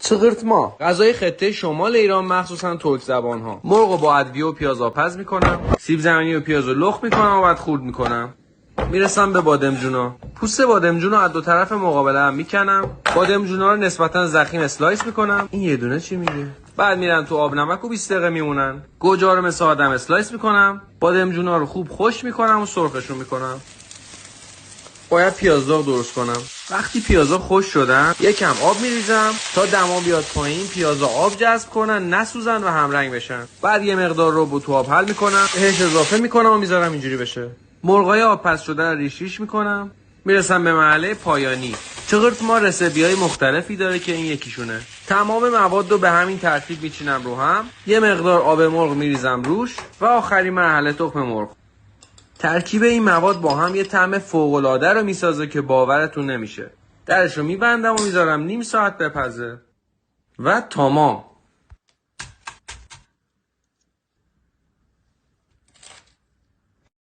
چغرت ما غذای خطه شمال ایران مخصوصا ترک زبان ها. مرغ رو با ادویه و پیاز آبپز میکنم، سیب زمینی و پیاز رو لخت میکنم و بعد خورد میکنم. میرسم به بادمجونا. پوست بادمجون رو از دو طرف مقابله هم میکنم. بادمجونا رو نسبتا ضخیم اسلایس میکنم. این یه دونه چی میگه؟ بعد میرن تو آب نمک و 20 دقیقه میمونن. گوجا رو مثل آدم اسلایس میکنم. بادمجونا رو خوب خشک میکنم و سرخشون میکنم. باید پیازداغ درست کنم. وقتی پیازا خشک شدن یکم آب میریزم تا دما بیاد پایین، پیازا آب جذب کنن، نسوزن و همرنگ بشن. بعد یه مقدار رو تو آب حل میکنم، بهش اضافه میکنم و میذارم اینجوری بشه. مرغای آبپز شده رو ریش میکنم. میرسم به مرحله پایانی. چغرت ما رسیپی‌های مختلفی داره که این یکیشونه. تمام مواد رو به همین ترتیب میچینم رو هم. یه مقدار آب مرغ میریزم روش و آخرین مرحله تخم مرغ. ترکیب این مواد با هم یه طعم فوق‌العاده رو میسازه که باورتون نمیشه. درش رو میبندم و میذارم نیم ساعت بپزه و تمام.